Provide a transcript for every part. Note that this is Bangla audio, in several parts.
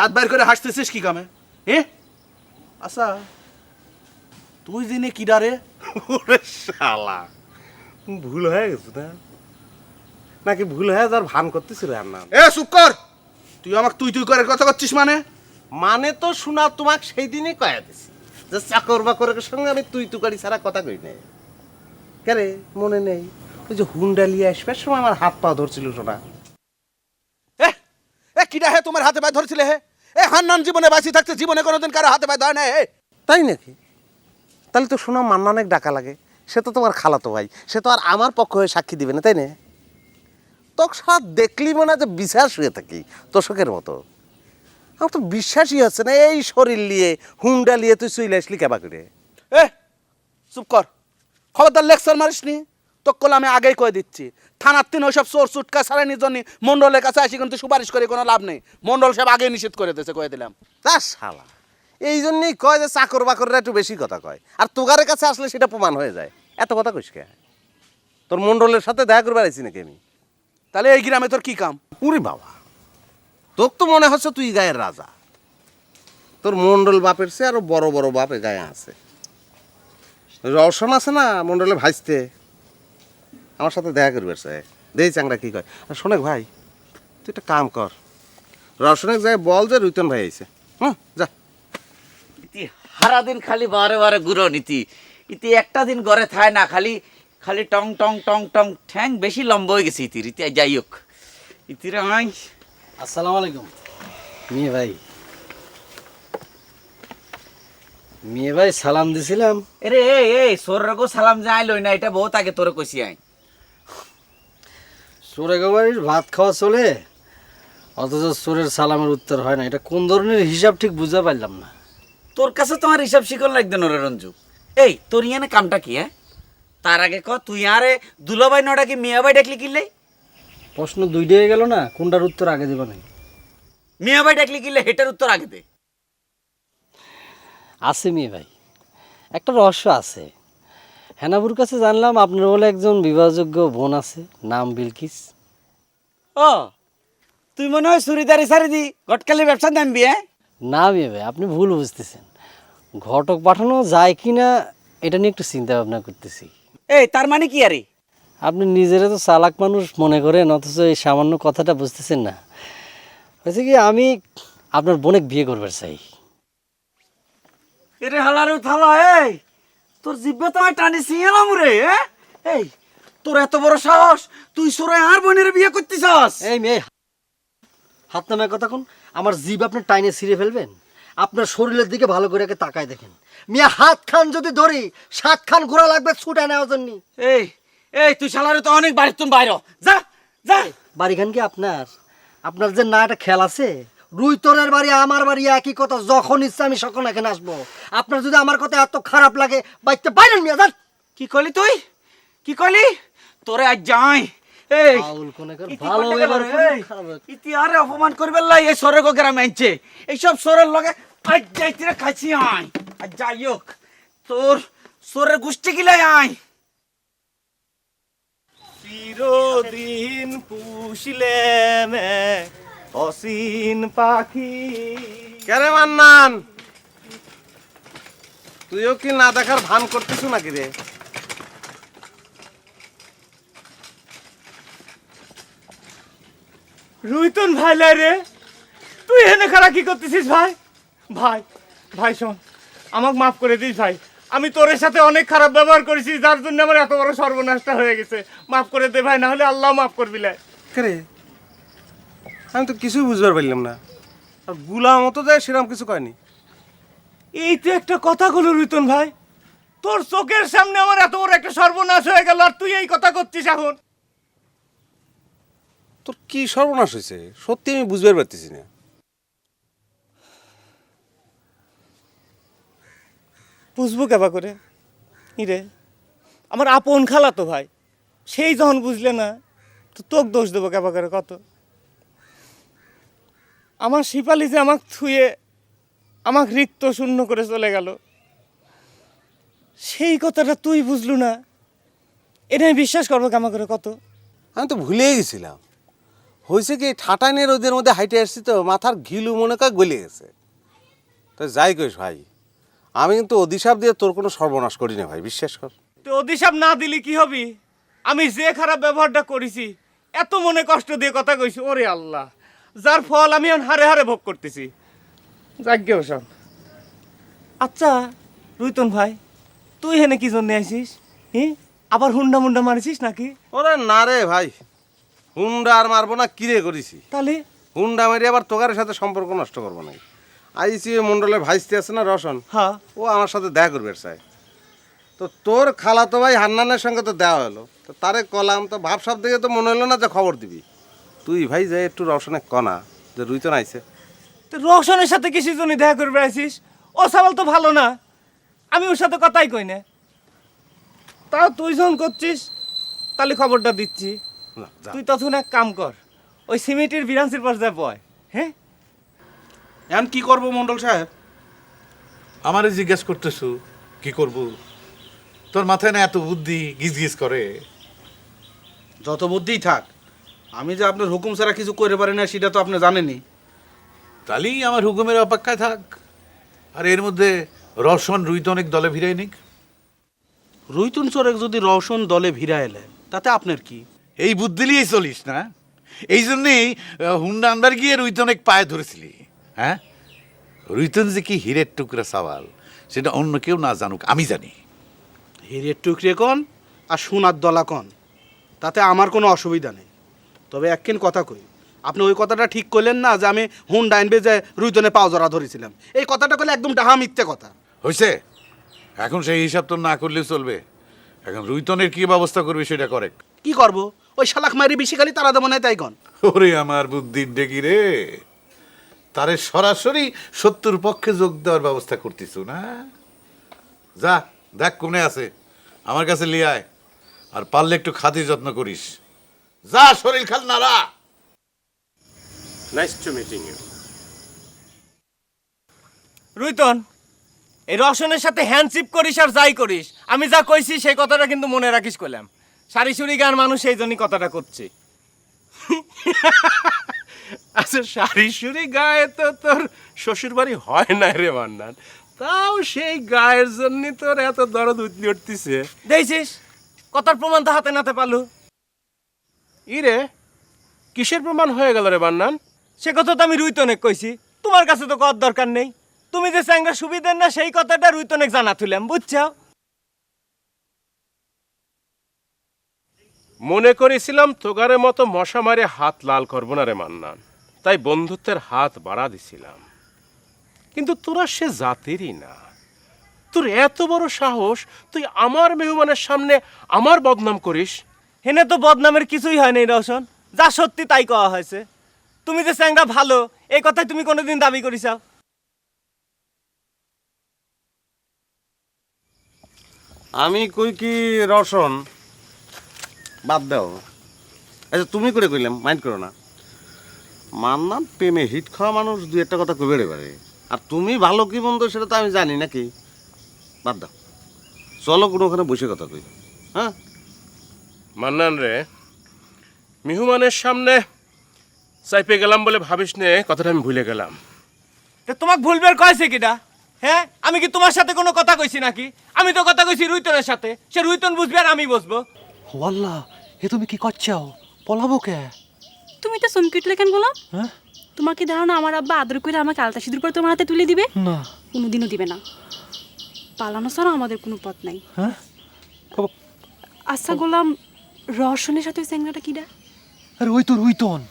দাঁত বাইর করে হাসতেছিস কি কামে? আচ্ছা তুই জেনে কি ডারে? ওরে শালা, ভুল হয়ে গেছে না? নাকি ভুল হয়ে যাওয়ার ভান করতেছিল আর না? চুপ কর। তুই আমাকে তুই তুই করে কথা করছিস মানে? মানে তো শোনা তোমাকে সেই দিনই কয়া দিছি যে চাকর বাকরের সঙ্গে আমি তুই তুকারি ছাড়া কথা কই নাই। কেরে মনে নেই ওই যে হুন্ডা লিয়ে আসবার সময় আমার হাত পা ধরছিল শোনা? কিডা হে তোমার হাতে পায়ে ধরছিলে হে? হান্নান জীবনে বাঁচি থাকতে জীবনে কোনোদিন কারো হাতে পায়ে ধরে নাই। তাই নাকি? তাহলে তো শোনা মান্নানেক ডাকা লাগে। সে তো তোমার খালাতো ভাই, সে তো আর আমার পক্ষ হয়ে সাক্ষী দিবে না, তাই না? তোকে সাথ দেখলি মনে হয় যে বিশ্বাস হয়ে থাকি তোষকের মতো। আমার তো বিশ্বাসই হচ্ছে না, এই শরীর নিয়ে হুন্ডা নিয়ে তুই চলে আসলি কেবা করে? চুপ কর, খবরদার লেকচার মারিস নি। তোকে কলে আমি আগেই কয়ে দিচ্ছি, থানার তিন ওইসব চোর চুটকা সারানির জন্য মন্ডলের কাছে আসি কিন্তু সুপারিশ করে কোনো লাভ নেই। মন্ডল সাহেব আগে নিষেধ করে দিয়েছে, কয়ে দিলাম। তা শালা এই জন্যই কয় যে চাকর বাকররা একটু বেশি কথা কয়, আর তোগারের কাছে আসলে সেটা প্রমাণ হয়ে যায়। এত কথা কইস কে? তোর মন্ডলের সাথে দেখা করবার আইছি নাকি আমি? তাহলে এই গ্রামে তোর কি কাম? পুরি বাবা, তোর তো মনে হচ্ছে তুই গায়ের রাজা। তোর মন্ডল বাপের চেয়ে আরো বড় বড় বাপে গায়ে আছে। রওশন আছে না মন্ডলে ভাইস্তে, আমার সাথে দেখা করবে সে। দেই চাংরা কি কয়। আর শোনে ভাই, তুই একটা কাম কর, রওশনে যাই বল যে রুইতন ভাই আইছে। যা। ইতি হারা দিন খালি বারে বারে গুঁড়ো নীতি। ইতি একটা দিন ঘরে থায় না, খালি খালি টং টং টং টং, ঠ্যাং বেশি লম্বা হয়ে গেছে ইতির। ইতি যাই হোক, ইতির আই। আসসালামু আলাইকুম মিয়া ভাই। মিয়া ভাই সালাম দিছিলাম। এরে এই সোরগো সালাম যাই লই না, এটা বহুত আগে তোরে কইছি আই। চোরে বাড়ির ভাত খাওয়া চলে, অথচ চোরের সালামের উত্তর হয় না। এটা কোন ধরনের হিসাব ঠিক বুঝতে পারলাম না। তোর কাছে তোমার হিসাব শিকল লাগবে না রে রঞ্জু। এই তোর ইয়ানে কামটা কি? তার আগে ক, তুই আরে দুলাভাই নটা কি মিয়া ভাই ডাকলি কিনলে? প্রশ্ন দুইটা হয়ে গেল না, কোনটার উত্তর আগে দেবা নাই? মিয়া ভাই ডাকলি কিনলে হেটার উত্তর আগে দে। আছে মিয়া ভাই, একটা রহস্য আছে। হেনাবুর কাছে জানলাম আপনার বলে একজন বিবাহযোগ্য বোন আছে, নাম বিলকিস। ও, তুই মনে হয় চুরিদারি সারি দি গটকালি ব্যবসা নামবি? না মিয়া ভাই, আপনি ভুল বুঝতেছেন। ঘটক পাঠানো যায় কি না এটা নিয়ে একটু চিন্তা ভাবনা করতেছি। এই তার মানে কি আরে? আপনি নিজেরা তো চালাক মানুষ মনে করেন, অথচ এই সামান্য কথাটা বুঝতেছেন না। হয়েছে কি, আমি আপনার বোনেক বিয়ে করবার চাই। এরে হালারু থালা, এই তোর জিব্বে তো আমি টানি সিয়ালাম রে। এই তোর এত বড় সাহস, তুই সোরে আর বোনের বিয়ে করতেছস? এই মেয়ে, হাত নামে কথা কোন। আমার জিভ আপনি টাইনে ছিঁড়ে ফেলবেন। আপনার শরীরের দিকে ভালো করে আগে তাকায় দেখেন। মিয়া, হাত খান যদি ধরি 7 খান ঘোরা লাগবে ছুটে নেওয়ার জন্য। এই এই তুই শালারে তো অনেক বাড়ির তুন বাইরে যা যা। বাড়ি খান কি আপনার? আপনার যে না একটা খেয়াল আছে, রুইতনের বাড়ি আমার বাড়ি একই কথা, যখন ইচ্ছা আমি সকল এখানে আসবো। আপনার যদি আমার কথা এত খারাপ লাগে বাইতে বাইরেন মিয়া, যান। কি কইলি তুই? কি কইলি? তোরে আজ যাই। এই পাউল কোনে কর, ইতি ভালো করতে এবার গেল রে, কোন এই, খারাপ হবে? ইতি আরে অপমান করবে লাই এই সরেগো গ্রামে আনছে। এইসব সরের লগে আজ যাইতে রে খাইছি আই। আজ যাই হোক, তোর সরের গোষ্ঠী গিলাই আই। চিরদিন পুষিলেম অসীন পাখি। কেরে মান্নান, তুইও কি না দেখার ভান করতেছ নাকি রে? রুইতন ভাই লাই রে, তুই এনে খারা কি করতেছিস ভাই? ভাই ভাই শোন, আমাকে মাফ করে দিস ভাই। আমি তোর সাথে অনেক খারাপ ব্যবহার করেছি, যার জন্য আমার এত বড় সর্বনাশটা হয়ে গেছে। মাফ করে দে ভাই, না হলে আল্লাহ মাফ করবি লাই। কেরে, আমি তো কিছুই বুঝবার পারলাম না। আর গুলাম মতো যায় সেরকম কিছু কয়নি। এই তো একটা কথা হলো রুইতন ভাই, তোর চোখের সামনে আমার এত বড় একটা সর্বনাশ হয়ে গেল, আর তুই এই কথা করছিস এখন? তোর কি সর্বনাশ হয়েছে সত্যি আমি বুঝবার পারতেছি না। বুঝবো কেবা করে? ইরে আমার আপন খালা তো ভাই, সেই যখন বুঝলে না তো তোকে দোষ দেবো কেবা করে কত? আমার শিপালি যে আমাকে থুয়ে আমাকে রিক্ত শূন্য করে চলে গেল, সেই কথাটা তুই বুঝলু না, এটা আমি বিশ্বাস করবো কেমন করে কত? আমি তো ভুলেই গেছিলাম। হয়েছে কি ঠাটাইনের রোদের মধ্যে হাইটে আসছি তো মাথার ঘিলু মনে কর গলে গেছে। তো যাই কইস ভাই, আমি কিন্তু অধিশাপ দিয়ে তোর কোনো সর্বনাশ করি না ভাই, বিশ্বাস কর। তো অভিশাপ না দিলি কি হবি? আমি যে খারাপ ব্যবহারটা করেছি, এত মনে কষ্ট দিয়ে কথা কইছি, ওরে আল্লাহ, যার ফল আমি এখন হারে হারে ভোগ করতেছি। যাজ্ঞে ওসব। আচ্ছা রুইতন ভাই, তুই হেনে কি জন্য আইছিস? আবার হুন্ডা মুন্ডা মারিছিস নাকি? ওরে না রে ভাই, হুন্ডা আর মারবো না, কিরে করেছি। তাহলে হুন্ডা মারি আবার তোগারের সাথে সম্পর্ক নষ্ট করবো না। আইসি মন্ডলের ভাইস্তি আছে না রসন, হ্যাঁ, ও আমার সাথে দেখা করবে চাই। তো তোর খালাতো ভাই হান্নানের সঙ্গে তো দেওয়া হলো, তো তারে কলাম, তো ভাবসাব দেখে তো মনে হলো না যে খবর দিবি। তুই ভাই যাই একটু রসনে কনা যে রুইতন আইছে। তো রোশনের সাথে কিসের জন্য দেখা করবে আইছিস? ও সাবাল তো ভালো না, আমি ওর সাথে কথাই কই না। তাও তুই যখন করছিস, তাহলে খবরটা দিচ্ছি। না, যা। তুই তখন এক কাম কর, ওই সিমেন্টের বিরান্সির পাশ যায় বয়। হ্যাঁ, এখন কি করব মন্ডল সাহেব? আমারে জিজ্ঞেস করতেছু কি করব? তোর মাথায় না এত বুদ্ধি গিজ গিজ করে? যত বুদ্ধিই থাক, আমি যে আপনার হুকুম ছাড়া কিছু করে পারি না সেটা তো আপনি জানেনই। তাহলেই আমার হুকুমের অপেক্ষায় থাক। আর এর মধ্যে রসন রুইত অনেক দলে ভিড়াই নিক। রুইতুন চোরেক যদি রওশন দলে ভিড়া এলেন, তাতে আপনার কি? এই বুদ্ধি নিয়েই চলিস না? এই জন্যেই হুন্ডা আনবার গিয়ে রুইত অনেক পায়ে ধরেছিলি। হ্যাঁ, রুইতন যে কি হীরের টুকরা সওয়াল সেটা অন্য কেউ না জানুক, আমি জানি। হিরের টুকরে কন আর সোনার দলা কন, তাতে আমার কোনো অসুবিধা নেই। তবে একদিন কথা কই, আপনি ওই কথাটা ঠিক করলেন না যে আমি হুন্ডা আনবে যে রুইতনে পাও জড়া ধরেছিলাম। এই কথাটা করলে একদম ডাহা মিথ্যে কথা। হয়েছে, এখন সেই হিসাব তো না করলেও চলবে। এখন রুইতনের কি ব্যবস্থা করবি সেটা করে। কি করব? ওই শালাক মারি বেশি খালি তারা দেবো না, তাই কন। ওরে আমার বুদ্ধির ডেকি রে, তারে সরাসরি শত্রুর পক্ষে যোগ দেওয়ার ব্যবস্থা করতেছ না? যা দেখ কোনে আছে, আমার কাছে লিয়ে আয়। আর পারলে একটু খাতির যত্ন করিস। যা, শরীর খাল নাড়া। Nice to meeting you. রুইতন, এই রসনের সাথে হ্যান্ডশিপ করিস আর যাই করিস, আমি যা কইছি সেই কথাটা কিন্তু মনে রাখিস কইলাম। সারিসুরি গান মানুষ সেই জন্যই কথাটা করছে। আচ্ছা সারিসুরি গায়ে তো তোর শ্বশুর বাড়ি হয় না রে মান্নান, তাও সেই গায়ের জন্য তোর এত দরদ উঠলি উঠতেছে। দেখছিস, কথার প্রমাণ তো হাতে নাতে পালু। ইরে, কিসের প্রমাণ হয়ে গেল রে মান্নান? সে কথা তো আমি রুইতনেক কইছি, তোমার কাছে তো কত দরকার নেই। তুমি যে স্যাংরা সুবিধের না সেই কথাটা রুইতনেক জানা তুলাম, বুঝছো? মনে করেছিলাম তোগারের মতো মশা মারে হাত লাল করবো না রে মান্নান, তাই বন্ধুত্বের হাত বাড়া দিছিলাম। কিন্তু তোরা সে জাতেরই না। তোর এত বড় সাহস, তুই আমার মেহমানের সামনে আমার বদনাম করিস? হেনে তো বদনামের কিছুই হয় নাই রওশন, যা সত্যি তাই কওয়া হয়েছে। তুমি যে স্যাংরা ভালো, এই কথাই তুমি কোনোদিন দাবি করিসাও? আমি কই কি রসন, বাদ দাও। আচ্ছা তুমি করে কইলাম, মাইন্ড করো না। মান্নান প্রেমে হিট খাওয়া মানুষ দুই একটা কথা কবে পারে, আর তুমি ভালো কি মন্দ সেটা তো আমি জানি নাকি। বাদ দাও, চলো কোনোখানে বসে কথা কই। হ্যাঁ মান্নান রে, মেহমানের সামনে চাইপে গেলাম বলে ভাবিস নে, কথাটা আমি ভুলে গেলাম। তা তোমাক ভুলবার কয়েছে কিটা? হ্যাঁ, আমি কি তোমার সাথে কোনো কথা কইছি নাকি? আমি তো কথা কইছি রুইতনের সাথে, সে রুইতন বুঝবে আর আমি বুঝবো। ওয়াল্লাহ, এ তুমি কি করছাও? পলাবো কে? তুমি তো চমকে উঠলে কেন গোলাম? হ্যাঁ? তোমার কি ধারণা আমার আব্বা আদর করে আমাকে আলতা সিঁদুর পরে তোমার হাতে তুলে দিবে? না। কোনোদিনও দিবে না। পালানো ছাড়া আমাদের কোনো পথ নাই। হ্যাঁ? আচ্ছা গোলাম, রসনের সাথে ওই স্যাংরাটা কিডা? আরে ওই তো রুইতন।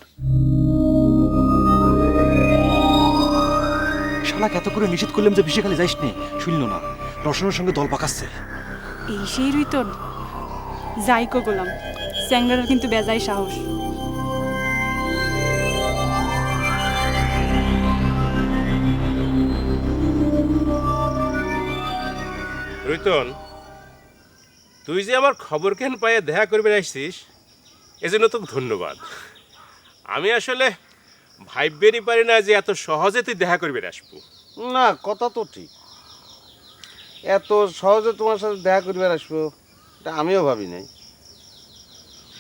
শালাক এত করে নিষেধ করলাম যে বিষে খালি যাইস নে, শুনল না। রসনের সঙ্গে দল পাকাচ্ছে। এই সেই রুইতন। যাই কো গোলাম, স্যাংরাটার কিন্তু বেজাই সাহস। রুইতন, তুই যে আমার খবর কেন পায়ে দেখা করবে আসছিস, এজন্য তোকে ধন্যবাদ। আমি আসলে ভাইবেরই পারি না যে এত সহজে তুই দেখা করবে আসবো। না, কথা তো ঠিক। এত সহজে তোমার সাথে দেখা করিবার আসবো এটা আমিও ভাবি নাই।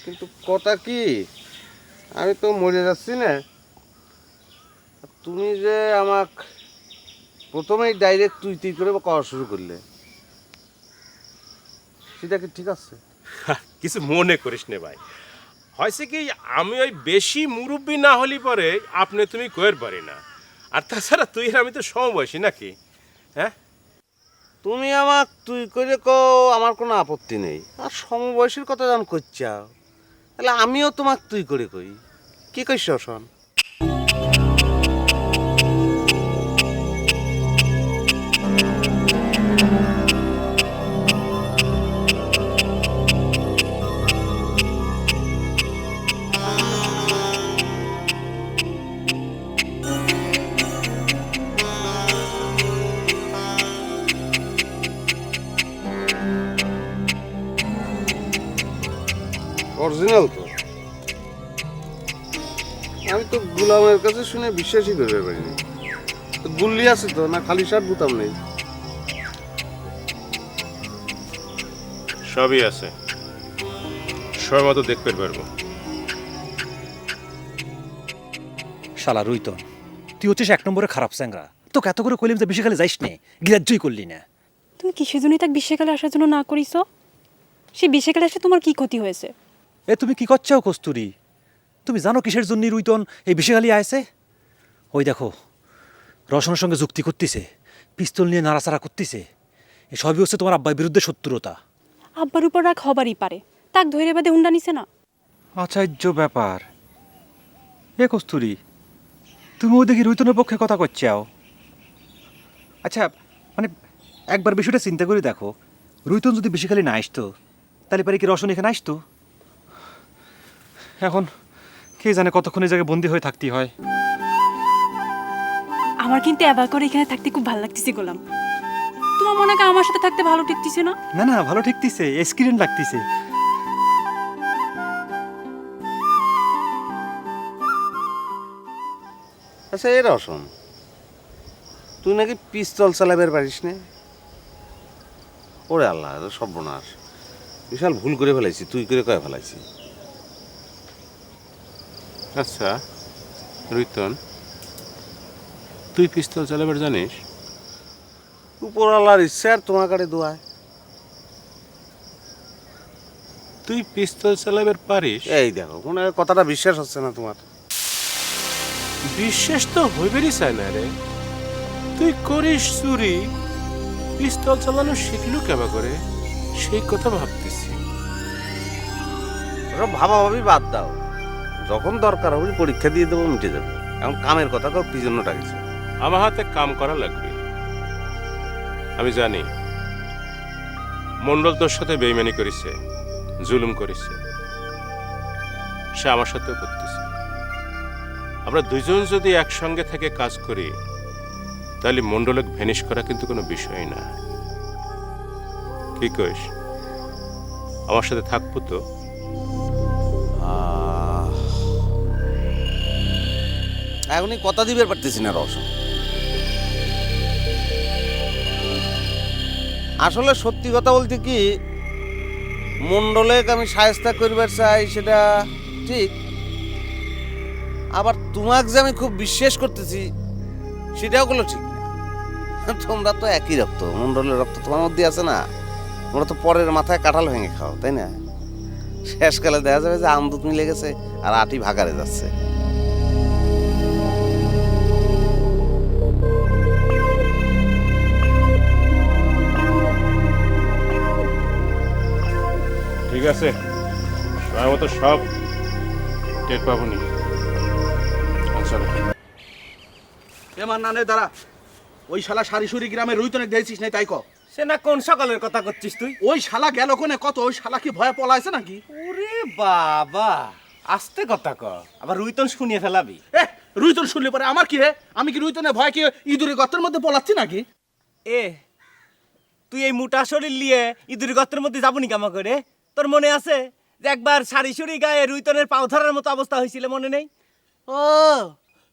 কিন্তু কথা কি, আমি তো মরে যাচ্ছি না, তুমি যে আমাক প্রথমেই ডাইরেক্ট তুই তুই করে কওয়া শুরু করলে, সেটা কি ঠিক আছে? কিছু মনে করিস নে ভাই, হয়েছে কি আমি ওই বেশি মুরব্বী না হলি পরে আপনি তুমি কয়ের পারি না, আর তাছাড়া তুই আর আমি তো সমবয়সী নাকি? হ্যাঁ, তুমি আমাক তুই করে কও, আমার কোনো আপত্তি নেই। আর সমবয়সীর কথা যখন করছাও, তাহলে আমিও তোমাক তুই করে কই। কি কইস শোন? অরিজিনাল তো। আমি তো গুলামের কাছে শুনে বিশ্বাসই করতে পারিনি। তো গুল্লি আছে তো, না খালি শার্ট বুতাম নেই? সবই আছে, সময় মতো দেখতে পারবো। শালা রুইতন, তুই হচ্ছিস এক নম্বরে খারাপ স্যাংরা। তোকে এত করে কইলাম যে বিশেষকালে যাইস নে, গ্রাহ্যই করলি না। তুমি কিসের জন্য তাকে বিশেষকালে আসার জন্য না করিস? সে বিশেষকালে আসে তোমার কি ক্ষতি হয়েছে? এ তুমি কি করছাও কস্তুরি? তুমি জানো কিসের জন্য রুইতন এই বিশেষকালে আইছে? ওই দেখো, রসনের সঙ্গে যুক্তি করতেছে, পিস্তল নিয়ে নাড়াচাড়া করতেছে। এ সবই হচ্ছে তোমার আব্বার বিরুদ্ধে শত্রুতা। আব্বার উপর রাগ হবারই পারে, তাক ধরে বাদে হুন্ডা নিছে না। আশ্চর্য ব্যাপার। এ কস্তুরি, তুমিও দেখি রুইতনের পক্ষে কথা করছাও। আচ্ছা, মানে একবার বিষয়টা চিন্তা করে দেখো, রুইতন যদি বেশিখালি না আসতো, তাহলে পারে কি রসন এখানে আসতো? এখন কে জানে কতক্ষণ এই জায়গায় বন্দি হয়ে থাকতে হয়। আমার কিন্তু এবার করে এখানে থাকতে খুব ভালো লাগতেছে গোলাম। তোমার মনে হয় আমার সাথে থাকতে ভালো ঠেকতেছে না? না না, ভালো ঠেকতেছে, এক্সপিরিয়েন্স লাগতেছে। আচ্ছা এ রসন, তুই নাকি পিস্তল চালাবার পারিস না? ওরে আল্লাহ, এটা সর্বনাশ। বিশাল ভুল করে ফেলাইছি, তুই করে কয়ে ফেলাইছি। আচ্ছা রুইতন, তুই পিস্তল চালাবার জানিস? উপর আল্লাহর ইচ্ছে আর তোমার কাছে দোয়ায়। তুই পিস্তল চালাবার পারিস? এই দেখো, মনে হয় কথাটা বিশ্বাস হচ্ছে না তোমার। বিশ্বাস তো হইবেরই চায় না রে। তুই করিস চুরি, পিস্তল চালানো শিখলু কেমন করে সেই কথা ভাবতেছি। ওসব ভাবাভাবি বাদ দাও, যখন দরকার হবে পরীক্ষা দিয়ে দেবো, মিটে যাবে। এখন কামের কথা কর, কি জন্য ডাকিছে? আমার হাতে কাম করা লাগবে। আমি জানি মন্ডল তোর সাথে বেইমানি করেছে, জুলুম করেছে, সে আমার সাথেও করতেছে। আমরা দুজন যদি একসঙ্গে থেকে কাজ করি, তাহলে মন্ডলক ভ্যানিশ করা কিন্তু কোনো বিষয় না। কি কইস, আমার সাথে থাকবো তো? এখনই কথা দিবে পারতেছি না রসন। আসলে সত্যি কথা বলতে কি, মন্ডলেক আমি সায়স্তা করিবার চাই সেটা ঠিক, আবার তোমাকে যে আমি খুব বিশ্বাস করতেছি সেটাও গুলো ঠিক না। তোমরা তো একই রক্ত, মন্ডলের রক্ত তোমার মধ্যে আছে না? তোমরা তো পরের মাথায় কাঁঠাল ভেঙে খাও, তাই না? শেষকালে দেখা যাবে যে আমদুত মিলে গেছে আর আটি ভাগারে যাচ্ছে। ঠিক আছে, সময় মতো সব টের পাবো নি। আচ্ছা এমার নানে দাঁড়া, ওই শালা সারিসুরি গ্রামে রুইতনে দেখছিস নাই তাই ক? সে না কোন সকালের কথা করছিস তুই? ওই শালা গেল কোনে কত? ওই শালা কি ভয়ে পলাইছে নাকি? ওরে বাবা, আস্তে কথা ক, আবার রুইতন শুনিয়ে ফেলাবি। এ রুইতন শুনলে পরে আমার কি হে? আমি কি রুইতনে ভয় কি ইঁদুরের গর্তের মধ্যে পলাচ্ছি নাকি? এ তুই এই মোটা শরীর নিয়ে ইঁদুরি গর্তের মধ্যে যাবনি কামা করে? তোর মনে আছে যে একবার সারিসুরি গায়ে রুইতনের পাও ধরার মতো অবস্থা হয়েছিল, মনে নেই? ও,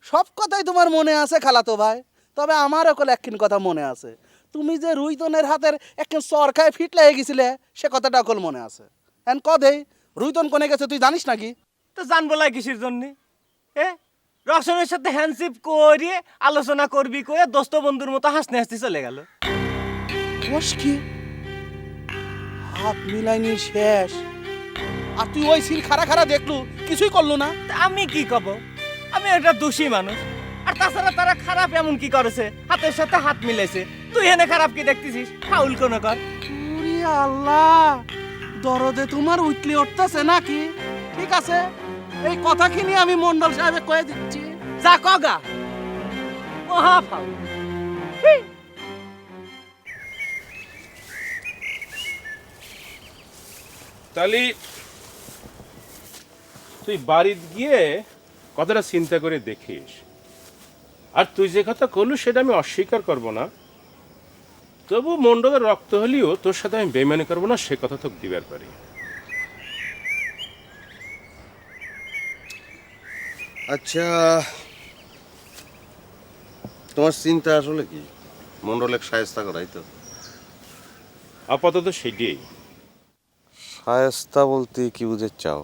সব কথাই তোমার মনে আছে খালাতো ভাই। তবে আমারও কল একখিন কথা মনে আছে, তুমি যে রুইতনের হাতের একখান সরকায় ফিট লেগে গেছিলে, সে কথাটা কল মনে আছে। এখন কদেই রুইতন কোনে গেছে তুই জানিস নাকি? তো জানবো লাই কিসের জন্য? রসনের সাথে হ্যান্ডশিপ করে আলোচনা করবি কয়ে দোস্ত বন্ধুর মতো হাসতে হাসতে চলে গেল। বস কি হাত মিলাইনি শেষ, আর তুই ওই সিল খারা খারা দেখলু, কিছুই করলু না? তা আমি কি কব? আমি একটা দোষী মানুষ। আর তাছাড়া তারা খারাপ এমন কি করেছে? হাতের সাথে হাত মিলেছে। তুই এনে খারাপ কি দেখতেছিস? ফাউল কোন কর। ওরে আল্লাহ, দরদে তোমার উঠলি উঠতেছে নাকি? ঠিক আছে, এই কথা কি নিয়ে আমি মন্ডল সাহেবে কয়ে দিচ্ছি। যা কগা, মহা ফাউল। তাহলে তুই বাড়িতে গিয়ে কথাটা চিন্তা করে দেখিস। আর তুই যে কথা করলু সেটা আমি অস্বীকার করব না, তবু মন্ডলের রক্ত হলেও তোর সাথে আমি বেইমানি করবো না, সে কথা তোকে দিবার পারি। আচ্ছা, তোমার চিন্তা আসলে কি? মন্ডলের শায়েস্তা করাই তো? আপাতত সেটাই। শায়েস্তা বলতে কি বুঝে চাও?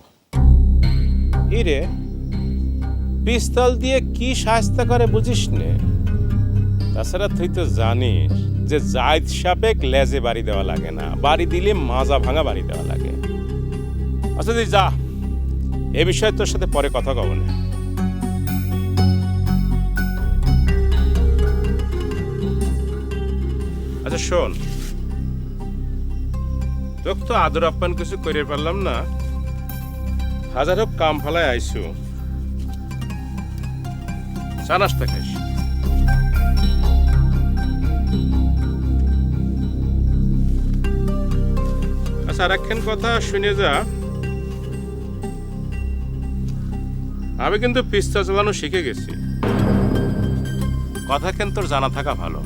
হিরে, পিস্তল দিয়ে কি শায়েস্তা করে বুঝিস নে? তাছাড়া তুই তো জানিস যে জায়দ সাপেক লেজে বাড়ি দেওয়া লাগে না, বাড়ি দিলে মাজা ভাঙা বাড়ি দেওয়া লাগে। আচ্ছা তুই যা, এ বিষয়ে তোর সাথে পরে কথা কব না। আচ্ছা শোন, তোকে তো আদর আপ্যায়ন কিছু করে পারলাম না, হাজার হোক কাম ফালায় আইসু, চা নাস্তা খাইস। আচ্ছা আর একখান কথা শুনে যা, আমি কিন্তু পিস্তা চালানো শিখে গেছি, কথা কেন তোর জানা থাকা ভালো।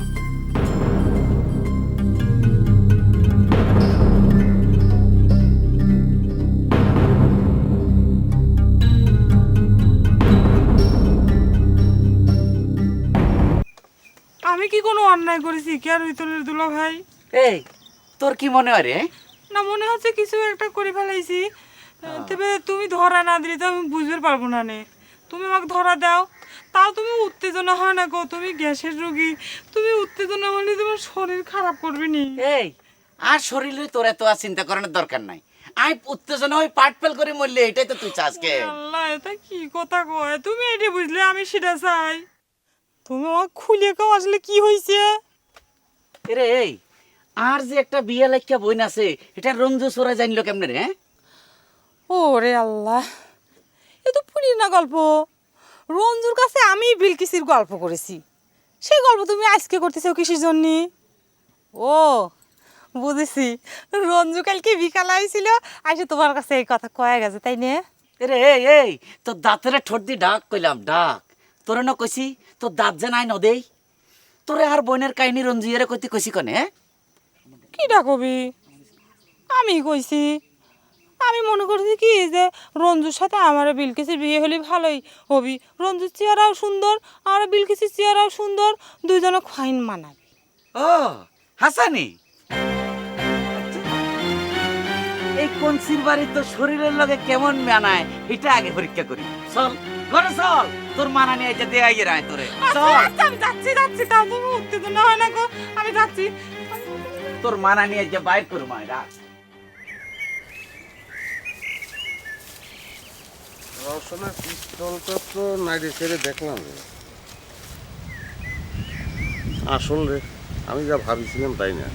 আমি কি কোনো অন্যায় করেছি কি আর ভিতরের দুলা ভাই? এই তোর কি মনে হয় রে? না, মনে হচ্ছে কিছু একটা করে ফেলাইছি। তবে তুমি ধরা না দিলে তো আমি বুঝতে পারবো না নে। তুমি আমাকে ধরা দাও, তাও তুমি উত্তেজনা হয় না গো, তুমি গ্যাসের রোগী, তুমি উত্তেজনা হলে তোমার শরীর খারাপ করবে নি। এই আর শরীরে তোর এত আর চিন্তা করানোর দরকার নাই। আই উত্তেজনা হয়ে পাট ফেল করে মরলে এটাই তো তুই চাস কে? আল্লাহ, এটা কি কথা কয়? তুমি এটা বুঝলে আমি সেটা চাই। তুমি আমাকে খুলে কাও আসলে কি হয়েছে? এরে এই আর যে একটা বিয়ে লাইকা বইন আছে, এটা রঞ্জু সোরা জানলো কেমনে রে? ওরে আল্লাহ, এ তো পুরিনা গল্প। রঞ্জুর কাছে আমি বিলকিসির গল্প করেছি, সেই গল্প তুমি আজকে করতেছো কিসের জন্য? ও বুঝেছি, রঞ্জু কালকে বিকালে আইছিল, আইসে তোমার কাছে এই কথা কয়ে গেছে, তাই না? এরে এই এই তোর দাঁতের ঠোঁট দিয়ে ডাক কইলাম, ডাক তোরে না কইছি তোর দাঁত যে নাই নদেই। তোরে আর বোনের কাহিনী রঞ্জুয়েরে কইতে কইছি কনে? কি ডাকবি? আমি কইছি, আমি মনে করছি কি যে রঞ্জুর সাথে আমার বিলকিসের বিয়ে হলে ভালোই হবি, রঞ্জুর চেহারাও সুন্দর, আমার বিলকিসের চেহারাও সুন্দর, দুইজনে খাইন মানাবি। ও হাসানি, এই কনসির বাড়ি তোর শরীরের লগে কেমন মানায় এটা আগে পরীক্ষা করি। চল ঘরে চল, তোর মানানি এটা দিয়ে আগে রায় তোরে চল। আচ্ছা, আমি যাচ্ছি যাচ্ছি, তাও তুমি উত্তেজনা হয় না গো, আমি যাচ্ছি। তোর মানানি আজ বাইর করু মায়েরা। রওশনের পিস্তলটা তো নাইডে ছেড়ে দেখলাম রে। আসল রে, আমি যা ভাবিছিলাম তাই না।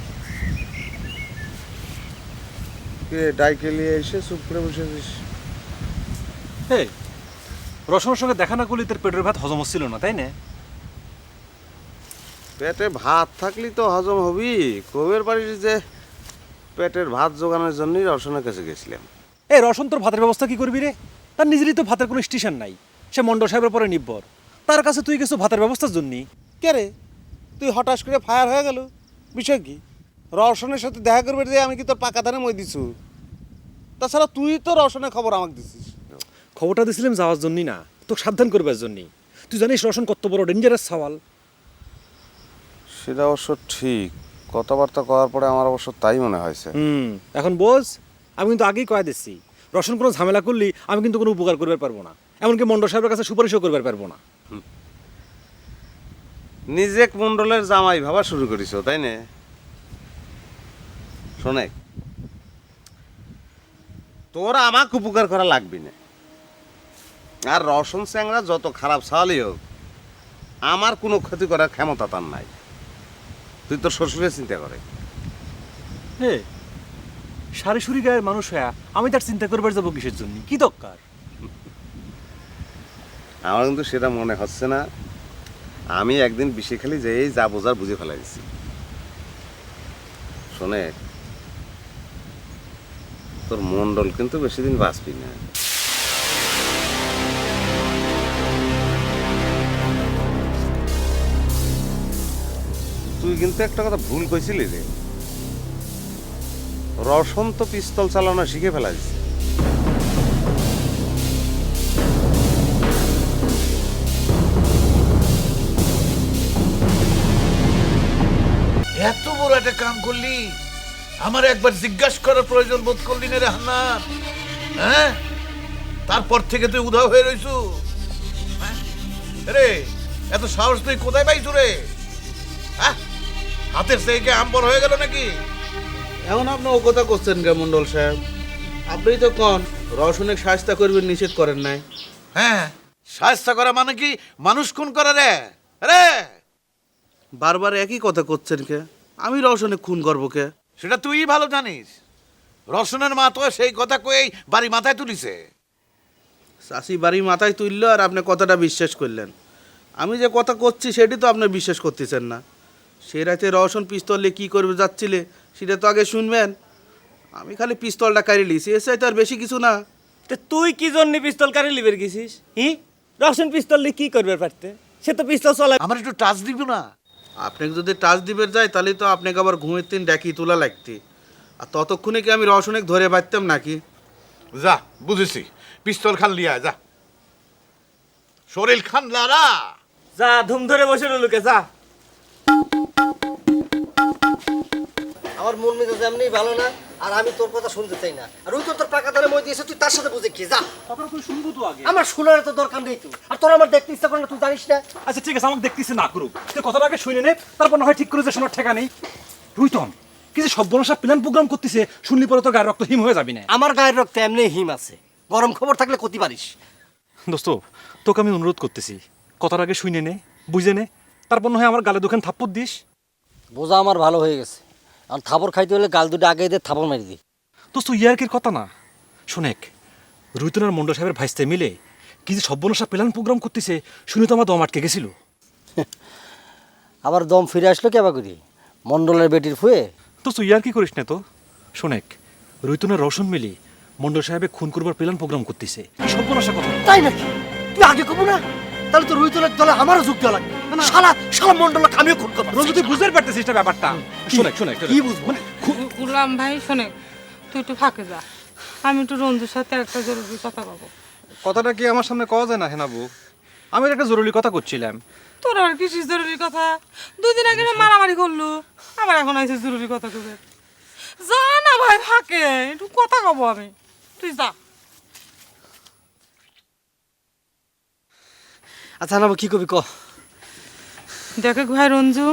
কে ডাইকে নিয়ে এসে চুপ করে বসেছিস? এই রসনের সঙ্গে দেখা না করলে তোর পেটের ভাত হজম হচ্ছিল না, তাই না? পেটে ভাত থাকলেই তো হজম হবি। কবের পারিস যে পেটের ভাত জোগানোর জন্যই রওশনের কাছে গেছিলাম। এই রসন তোর ভাতের ব্যবস্থা কি করবি রে? তার নিজেরই তো ভাতের কোনো স্টেশন নাই, সে মন্ডল সাহেবের পরে নির্ভর। তার কাছে তুই কিছু ভাতের ব্যবস্থার জন্যই কে রে, তুই হঠাৎ করে ফায়ার হয়ে গেল, বিষয় কি? রওশনের সাথে দেখা করবে যে আমি কি তোর পাকা ধানে মই দিছু? তাছাড়া তুই তো রওশনের খবর আমাকে দিছিস। খবরটা দিয়েছিলাম যাওয়ার জন্যই না, তোকে সাবধান করবার জন্যই। তুই জানিস রসন কত বড় ডেঞ্জারাস সওয়াল। সেটা অবশ্য ঠিক, কথাবার্তা করার পরে আমার অবশ্য তাই মনে হয়েছে। এখন বোঝ, আমি কিন্তু আগেই কয়ে দিচ্ছি রসন কোনো ঝামেলা করলি আমি কিন্তু কোনো উপকার করতে পারবো না, এমনকি মন্ডল সাহেবের কাছে সুপারিশও করতে পারবো না। নিজেক মন্ডলের জামাই ভাবা শুরু করিস তাই না? শোনে, তোর আমাকে উপকার করা লাগবে না। আর রসন স্যাংরা যত খারাপ সালই হোক, আমার কোনো ক্ষতি করার ক্ষমতা তার নাই। তুই তোর শ্বশুরের চিন্তা করে। হে, সারি সুরি গায়ের মানুষ হয়ে আমি তার চিন্তা করবার যাবো কিসের জন্য? কি দরকার? আমার কিন্তু সেটা মনে হচ্ছে না। আমি একদিন বিষে খালি যে যা বোঝার বুঝে ফেলাইছি। শোনে, তোর মন্ডল কিন্তু বেশি দিন বাঁচবি না। তুই কিন্তু একটা কথা ভুল কইছিলি রে। রসন তো পিস্তল চালানো শিখে ফেলাইছে। এত বড় একটা কাম করলি, আমার একবার জিজ্ঞাসা করার প্রয়োজন বোধ করলি না রে হান্নান? হ্যাঁ, তারপর থেকে তুই উধাও হয়ে রইছু। হ্যাঁ? রে, এত সাহস তুই কোথায় পাইছু রে? হ্যাঁ, হাতের থেকে আম্বর হয়ে গেল নাকি? এখন আপনি ও কথা করছেন কে মন্ডল সাহেব? আপনি তো কোন রসনের শাস্তা করবেন নিষেধ করেন নাই? হ্যাঁ, শাস্তা করা মানে কি মানুষ খুন করা রে? রে, বারবার একই কথা করছেন কে? আমি রসনে খুন করবো কে? সেটা তুই ভালো জানিস। রসনের মা তো সেই কথা কয়েই বাড়ি মাথায় তুলিছে। চাষি বাড়ি মাথায় তুললো আর আপনি কথাটা বিশ্বাস করলেন। আমি যে কথা করছি সেটি তো আপনি বিশ্বাস করতেছেন না। সে রাতে রসন পিস্তল নিয়ে কী করবে যাচ্ছিলে সেটা তো আগে শুনবেন। আমি খালি পিস্তলটা কাড়ি লিছি, এসে তো আর বেশি কিছু না। তে তুই কি জন্য পিস্তল কারে লিবের গেছিস? রসন পিস্তল দিয়ে কি করবে পারতে? সে তো পিস্তল চলা। আমার একটু টাচ দিব না? আপনাকে যদি টাচ দিবে যায় তাহলে তো আপনাকে আবার ঘুমের দিন ডাকি তোলা লাগতি। আর ততক্ষণে কি আমি রসনে ধরে পারতাম নাকি? যা, বুঝেছি, পিস্তল খান লিয়া যা। শরীর খান লারা। যা, ধুম ধরে বসে রইলুকে যা। আমার মন মেজাজ এমনি ভালো না, আর আমি তোর কথা শুনতে চাই না। আর ওই তো তোর পাকা দানে মই দিয়েছে, তুই তার সাথে বুঝে খেয়ে যা। তারপরে তুই শুনবো তো আগে। আমার শোনার তো দরকার নেই তো। আর তোর আমার দেখতে ইচ্ছা করে না, তুই জানিস না। আচ্ছা ঠিক আছে, আমাকে দেখতেছি না করুক, তুই কথাটা আগে শুনে নে, তারপর না হয় ঠিক করে যে শোনার ঠেকা নেই। রুইতম কি যে সব বনসা প্ল্যান প্রোগ্রাম করতেছে, শুনলি পরে তো গায়ের রক্ত হিম হয়ে যাবি না। আমার গায়ের রক্তে এমনি হিম আছে, গরম খবর থাকলে ক্ষতি পারিস। দোস্ত, তোকে আমি অনুরোধ করতেছি, কথার আগে শুনে নে, বুঝে নে, তারপর না হয় আমার গালে দুখান থাপ্পড় দিস। বোঝা আমার ভালো হয়ে গেছে, আর থাপড় খাইতে হলে গাল দুটো আগে দিয়ে থাপড় মারি দিই। দোস্ত, ইয়ার্কির কথা না, শোনেক, রুইতন আর মন্ডল সাহেবের ভাইস্তে মিলে কি যে সব বনসা প্ল্যান প্রোগ্রাম করতেছে, শুনে তো আমার দম আটকে গেছিল। আবার দম ফিরে আসলো কেবা করি মন্ডলের বেটির ফুয়ে। দোস্ত, ইয়ার্কি করিস না তো। শোনেক, রুইতনের রসন মিলি মন্ডল সাহেবের খুন করবার প্ল্যান প্রোগ্রাম করতেছে, কি সব বনসা কথা। তাই নাকি? তুই আগে কব না? তাহলে তো রুইতলের দলে আমারও যোগ দেওয়া লাগবে। শালা শালা মন্ডলকে আমিও খুন করবো। রোজ তুই বুঝতে পারতেছিস না ব্যাপারটা। শোনেক শোনেক, কি বুঝবো? গুলাম ভাই শোনে, তুই একটু ফাঁকে যা, আমি একটু রঞ্জুর সাথে একটা জরুরি কথা বলবো। কথাটা কি আমার সামনে কওয়া যায় না হেনাবু? আমি একটা জরুরি কথা করছিলাম। তোর আর কি জরুরি কথা? 2 দিন আগে না মারামারি করলু, আবার এখন আইছে জরুরি কথা কবে? যা না ভাই ফাঁকে, একটু কথা কব আমি, তুই যা। আচ্ছা না, কি কবি ক? দেখে ভাই রঞ্জু,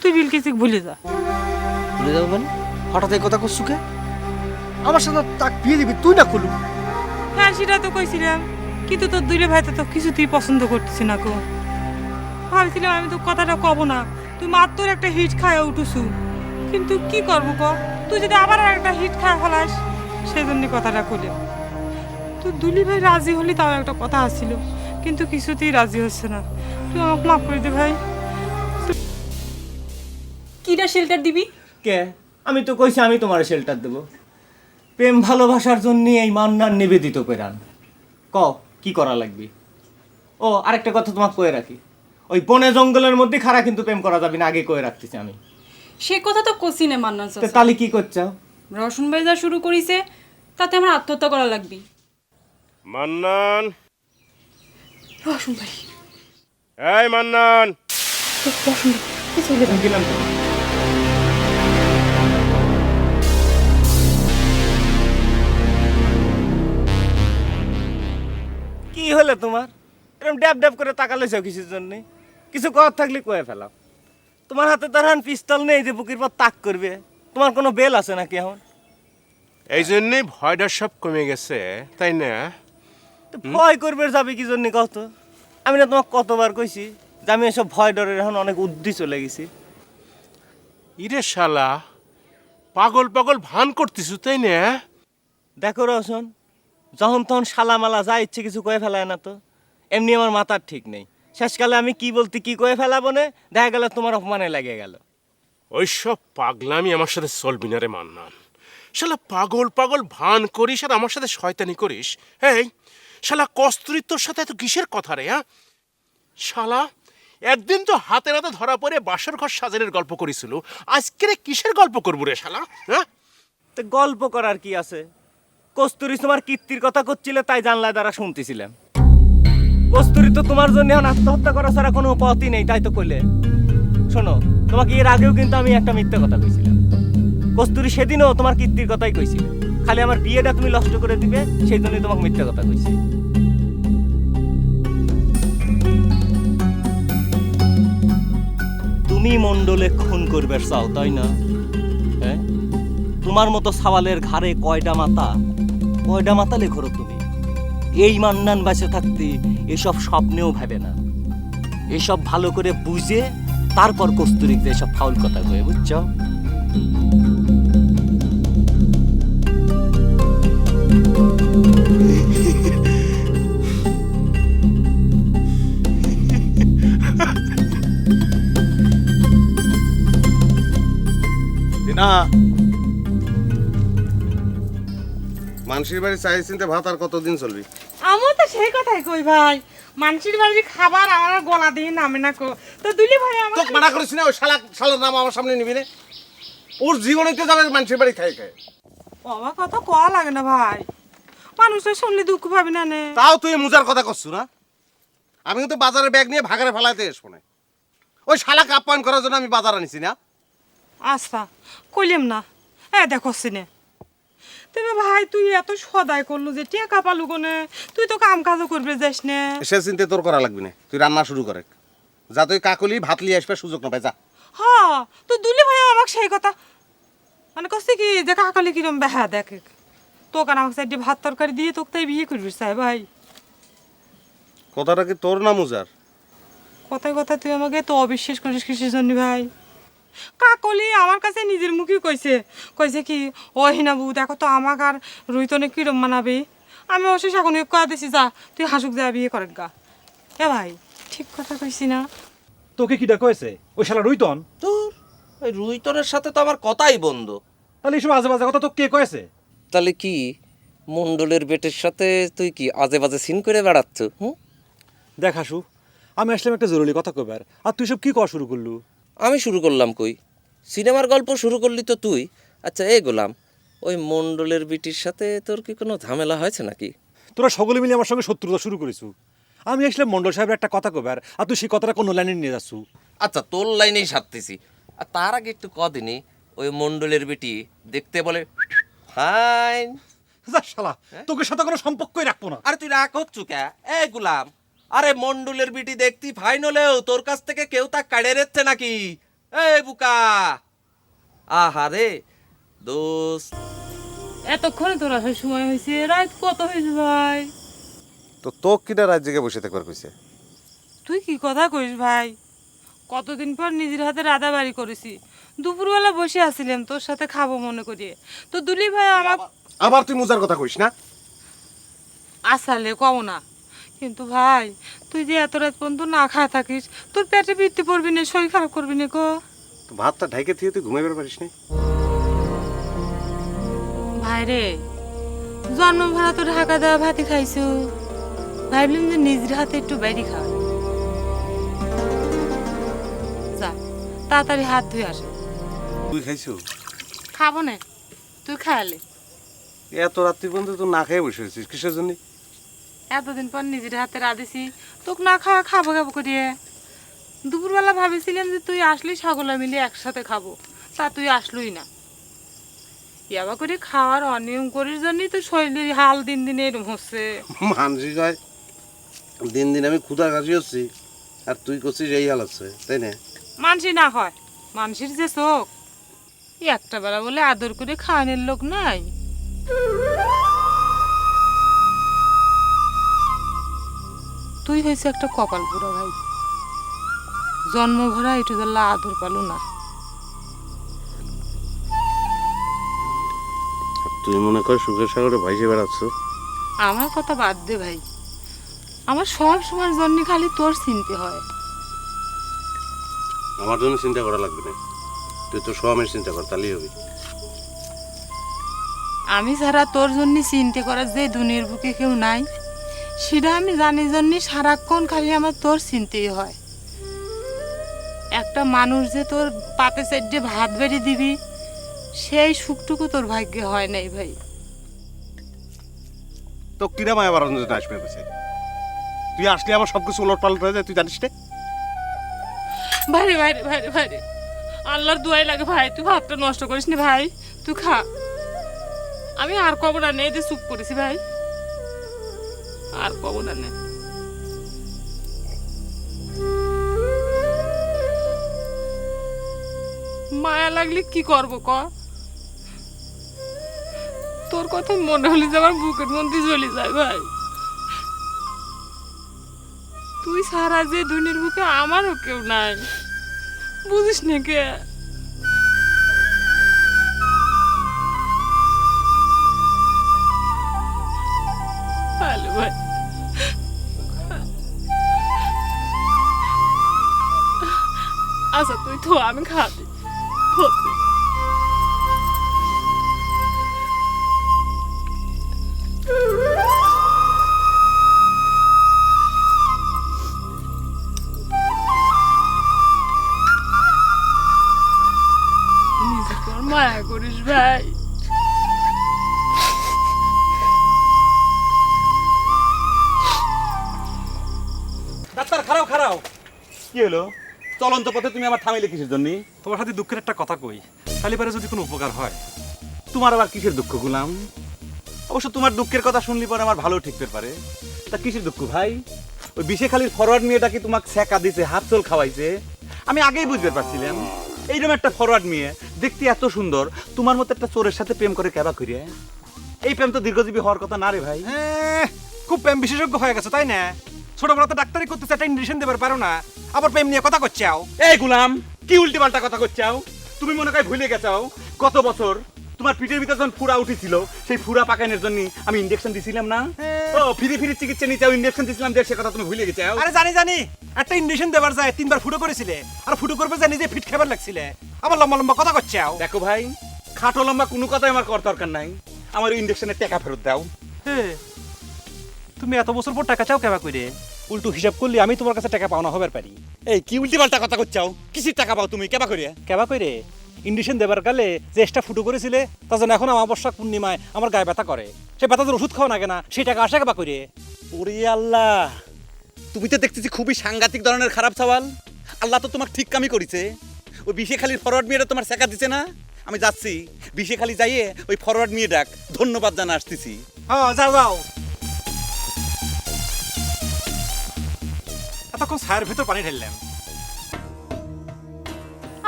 তুই বিলকিসিক ভুলে যা। ভুলে যাবো মানে? হঠাৎ এই কথা করছু কে? আমার সাথে তাক বিয়ে দিবি তুই না খুলু? হ্যাঁ সেটা তো কইছিলাম, কিন্তু তোর দুইলে ভাই তো কিছুতেই পছন্দ করতেছি না কো। ভাবছিলাম আমি তো কথাটা কব না, তুই মাত্র একটা হিট খায় উঠুছু, কিন্তু কি করবো ক? তুই যদি আবার একটা হিট খায় ফেলাস, সেই জন্য কথাটা কইলে। তুই দুলি ভাই রাজি হলি তাও একটা কথা আসছিল, কিন্তু কিছুতেই রাজি হচ্ছে না। তুই আমাকে মাফ করে দে ভাই। কিটা শেল্টার দিবি? কে? আমি তো কইছি আমি তোমার শেল্টার দেব। প্রেম ভালোবাসার জন্য এই মান্নার নিবেদিত কইরান। ক কি করা লাগবে? ও আরেকটা কথা তোমাকে কয়ে রাখি, ওই বনে জঙ্গলের মধ্যে খাড়া কিন্তু প্রেম করা যাবে না, আগে কয়ে রাখতেছি আমি। সে কথা তো কছি না মান্নান চাচা। তাহলে কি করছাও? রসুন ভাই যা শুরু করিছে তাতে আমার আত্মহত্যা করা লাগবে। মান্নান, রসুন ভাই, এই মান্নান, রসুন ভাই, কি চলে যাবে? গেলাম তো। হলে তোমার এরকম ড্যাব ড্যাব করে তাকালেছো কিছুর জন্য? কিছু করার থাকলে কয়ে ফেলাম। তোমার হাতে তার পিস্তল নেই যে বুকের পর তাক করবে? তোমার কোনো বেল আছে নাকি এখন? এই জন্যই ভয়টা সব কমে গেছে, তাই না? তো ভয় করবে যাবে কি জন্য কত? আমি না তোমাকে কতবার কইছি যে আমি এসব ভয় ডরের এখন অনেক উদ্দি চলে গেছি। ইরে শালা, পাগল পাগল ভান করতিস, তাই না? দেখো রওশন, যখন তখন শালামালা যা ইচ্ছে কিছু কয়ে ফেলায় না তো। এমনি আমার মাথার ঠিক নেই, শেষকালে আমি কি বলতে কি কয়ে ফেলাবো না, দেখা গেল তোমার অপমানে লেগে গেল। ওইসব পাগলামি আমার সাথে চলবি না রে মান্নান। শালা পাগল পাগল ভান করিস আর আমার সাথে শয়তানি করিস। এই শালা কস্তুরী তোর সাথে এত কিসের কথা রে? হ্যাঁ শালা, একদিন তো হাতে নাতে ধরা পড়ে বাসর ঘর সাজানোর গল্প করেছিল, আজকে রে কিসের গল্প করবো রে শালা? হ্যাঁ তো গল্প করার কি আছে? কস্তুরী তোমার কীর্তির কথা করছিলে তাই জানলায় দ্বারা শুনতেছিলাম। কস্তুরী তো তোমার জন্য এখন আত্মহত্যা করা ছাড়া কোনো পথই নেই, তাই তো কইলে। শোনো, তোমাকে এর আগেও কিন্তু আমি একটা মিথ্যা কথা কইছিলাম। কস্তুরী সেদিনও তোমার কীর্তির কথাই কইছিল, খালি আমার বিয়েটা তুমি নষ্ট করে দিবে সেই জন্যই তোমাকে মিথ্যা কথা কইছি। তুমি মণ্ডলে খুন করবে চাও, তাই না? হ্যাঁ, তোমার মতো সাওয়ালের ঘাড়ে কয়টা মাথা লেখো তুমি। এই মান্নান বাসে থাকতে এসব স্বপ্নেও ভাবে না। এসব ভালো করে বুঝে তারপর কস্তুরীকে এসব ফাউল কথা কয়ে, বুঝছো? না, মানুষের বাড়ি চাই চিনতে ভাত আর কতদিন চলবি? আমিও তো সেই কথাই কই ভাই, মানুষের বাড়ির খাবার আমার গলা দিয়ে নামে না কো। তো দুলি ভাই আমার তোকে মানা করিস না, ওই শালার নাম আমার সামনে নিবি না। ওর জীবনেতে যাবে মানুষের বাড়ি খাই খায়। বাবা কথা কওয়া লাগে না ভাই, মানুষের শুনলে দুঃখ পাবি না নে। তাও তুই মুজার কথা করছু না? আমি কিন্তু বাজারে ব্যাগ নিয়ে ভাগারে ফেলাইতে এসবো না। ওই শালাকে আপ্যায়ন করার জন্য আমি বাজার আনিছি না। আচ্ছা কইলাম না, দেখো সিনে তবে ভাই তুই এত সদাই করলু যে টেকা পালু কোনে, তুই তো কাম কাজও করবে যাস না। সে চিন্তা তোর করা লাগবে না, তুই রান্না শুরু করে যা। তুই কাকলি ভাত লিয়ে আসবে, সুযোগ না পাই যা। হ্যাঁ, তো দুলি ভাই আমাকে সেই কথা মানে কষ্ট কি যে কাকালি কিরম বেহা দেখে তোকে আমাকে সাইডে ভাত তরকারি দিয়ে তোকে তাই বিয়ে করবি চাই ভাই। কথাটা কি তোর না মুজার? কথায় কথা তুই আমাকে তো অবিশ্বাস করিস কিসের জন্য ভাই? কাকলি আমার কাছে নিজের মুখে কইছে কি ও হিনাবু দেখো তো আমাকে আর রুইতনে কিরম মানাবে। আমি অবশ্যই এখন কয়া দিছি যা তুই হাসুক যা বিয়ে করে গা। এ ভাই ঠিক কথা কইছি না? তোকে কিটা কয়েছে ওই শালা রুইতন? তোর ওই রুইতনের সাথে তো আমার কথাই বন্ধ। তাহলে এইসব আজে বাজে কথা তো কে কয়েছে? তাহলে কি মণ্ডলের বেটের সাথে তুই কি আজে বাজে সিন করে বেড়াচ্ছ? দেখ হাসু, আমি আসলাম একটা জরুরি কথা কইবার, আর তুই সব কি করা শুরু করলু? আমি শুরু করলাম কই? সিনেমার গল্প শুরু করলি তো তুই। আচ্ছা এই গোলাম, ওই মণ্ডলের বিটির সাথে তোর কি কোনো ঝামেলা হয়েছে নাকি? তোরা সকলে মিলে আমার সঙ্গে শত্রুতা শুরু করেছু। আমি আসলাম মণ্ডল সাহেবের একটা কথা কইবার, আর তুই সেই কথাটা কোনো লাইনে নিয়ে যাচ্ছু। আচ্ছা তোর লাইনেই সারতেছি, আর তার আগে একটু কদিনই ওই মণ্ডলের বিটি দেখতে বলে ফাইন। যা শালা, তোকে সাথে কোনো সম্পর্কই রাখবো না। আরে তুই রাগ হচ্ছু কে? এ গুলাম, আরে মণ্ডলের বিটি দেখতি ফাইন হলেও তোর কাছ থেকে কেউ তা কাড়ে রেচ্ছে নাকি? এ বুকা, আহারে দোস্ত। এতক্ষণে তোর আসার সময় হয়েছে, রাত কত হয়েছে ভাই? তো তোক কিনা রাত জেগে বসে থাকবার কইছে? তুই কি কথা কইস ভাই? কতদিন পর নিজের হাতে রাধা বাড়ি করেছি, দুপুরবেলা বসে আছিলাম তোর সাথে খাবো মনে করিয়ে, তো দুলি ভাই আমার আবার তুই মুজার কথা কইস না? আসালে কও না, কিন্তু ভাই তুই যে এত রাত পর্যন্ত না খাওয়া থাকিস, তোর পেটে বৃত্তি পড়বি না, শরীর খারাপ করবি না গো? তো ভাতটা ঢাইকে থেকে তুই ঘুমাইবার পারিস না? ভাই রে, জন্ম ভাড়া তো ঢাকা দেওয়া ভাতি খাইছো, ভাবলাম যে নিজের হাতে একটু বাইরে খা। যা তাড়াতাড়ি হাত ধুয়ে আসে। তুই খাইছো? খাবো না, তুই খাওয়ালে। এত রাত্রি পর্যন্ত তুই না খেয়ে বসে আছিস কিসের জন্য? এতদিন পর নিজের হাতে রাঁধেছি, তোকে না খাওয়া খাবো খাবো করিয়ে। দুপুরবেলা ভাবেছিলাম যে তুই আসলি সকলে মিলে একসাথে খাবো, তা তুই আসলই না। ইয়াবা করে খাওয়ার অনিয়ম করির জন্যই তো শরীরের হাল দিন দিন এরম হচ্ছে। মানসিক হয় দিন দিন আমি ক্ষুধা কাশি হচ্ছি আর তুই করছিস এই হাল আছে, তাই না? মানসি না হয় মানসির যে চোখ একটা বেলা বলে আদর করে খাওয়ানোর লোক নাই। তুই হয়েছে একটা কপাল পুরো ভাই, জন্ম ভরা একটু ধরলা আদর পালো না। তুই মনে কর সুখের সাগরে ভাইসে বেড়াচ্ছ? আমার কথা বাদ দে ভাই, আমার সব সময়ের জন্য খালি তোর চিনতে হয়। আমার জন্য চিন্তা করা লাগবে না, তুই তো স্বামীর চিন্তা কর, তাহলেই হবে। আমি ছাড়া তোর জন্য চিনতে করার যে দুনিয়ার বুকে কেউ নাই, সেটা আমি জানি জন্য সারাক্ষণ খালি আমার তোর চিনতেই হয়। একটা মানুষ যে তোর পাতে চারটে ভাত বেড়ে দিবি, সেই সুখটুকু তোর ভাগ্যে হয় নাই ভাই। তো কিরা মায়া বারণ আসবে বসে, তুই আসলে আমার সব কিছু উলট পালট হয়ে যায়, তুই জানিস না? ভাইরে ভাইরে ভাইরে ভাইরে, আল্লাহর দোয়াই লাগে ভাই, তুই ভাতটা নষ্ট করিস না ভাই, তুই খা। আমি আর কব না নেই যে চুপ করেছি ভাই, আর কব না নে। মায়া লাগলে কি করবো ক? তোর কথা মনে হলে যে আমার বুকের মধ্যে জ্বলে যায় ভাই। তুই সারা যে দুনিয়ার বুকে আমারও কেউ নাই, বুঝিস না কে? হ্যালো ভাই, আচ্ছা তুই তো আমি খাবি নিজেকে আর মায়া করিস ভাই। ডাক্তার খারাও খারাও, কি হলো? চলন্ত পথে তুমি আমার থামাইলে কিসের জন্য? তোমার সাথে দুঃখের একটা কথা কই, খালি পারে যদি কোনো উপকার হয়। তোমার আবার কিসের দুঃখ গুলাম? অবশ্য তোমার দুঃখের কথা শুনলি পরে আমার ভালো ঠিকতে পারে। তা কিসের দুঃখ ভাই? ওই বিশে খালির ফরওয়ার্ড মেয়েটা কি তোমাকে ছেঁকা দিছে, হাত চল খাওয়াইছে? আমি আগেই বুঝতে পারছিলাম এইরকম একটা ফরওয়ার্ড মেয়ে দেখতে এত সুন্দর, তোমার মতো একটা চোরের সাথে প্রেম করে কেবা করিয়া? এই প্রেম তো দীর্ঘজীবী হওয়ার কথা না রে ভাই। খুব প্রেম বিশেষজ্ঞ হয়ে গেছে তাই না? ছোটবেলা তো ডাক্তারি করতেছে, একটা ইনজেকশন দেবার পারো না, আবার প্রেম নিয়ে কথা করছাও। এই গুলাম, কি উল্টি পাল্টা কথা করছাও? তুমি মনে হয় ভুলে গেছাও গত বছর তোমার পিঠের ভিতর যখন ফুরা উঠেছিল, সেই ফুরা পাকানোর জন্য আমি ইনজেকশন দিছিলাম না? ও ফিরে ফিরে চিকিৎসা নিতে ইনজেকশন দিছিলাম, সে কথা তুমি ভুলে গেছো? আরে জানি জানি, একটা ইনজেকশন দেবার যায় 3বার ফুটো করেছিলে, আর ফুটো করবে জানি যে ফিট খাবার লাগছিলে, আবার লম্বা লম্বা কথা করছাও। দেখো ভাই, খাটো লম্বা কোনো কথাই আমার কর দরকার নাই, আমার ওই ইনজেকশনের টাকা ফেরত দাও। তুমি এত বছর পর টাকা চাও কেবা করে? উল্টো হিসাব করলে আমি তোমার কাছে টাকা পাওনা হবার পারি। এই কি উল্টি পাল্টা কথা করছাও? কিসির টাকা পাও তুমি কেবা করিয়া? কেবা করে ইন্ডিশন দেবার কালে যে এক্সট্রা ফুটো করেছিলে, তার জন্য এখন অমাবস্যা পূর্ণিমায় আমার গায়ে ব্যথা করে, সে ব্যথাদের ওষুধ খাওয়া না কেনা, সেই টাকা আসে কেবা করে? ওরে আল্লাহ, তুমি তো দেখতেছি খুবই সাংঘাতিক ধরনের খারাপ সওয়াল। আল্লাহ তো তোমাকে ঠিক কামই করেছে, ওই বিশে খালির ফরওয়ার্ড মেয়েটা তোমার শেখা দিছে না? আমি যাচ্ছি বিশে খালি যাইয়ে ওই ফরওয়ার্ড মেয়ে ডাক ধন্যবাদ জানা আসতেছি। হ্যাঁ যাও যাও। এতক্ষণ ছায়ের ভিতর পানি ঢেললাম।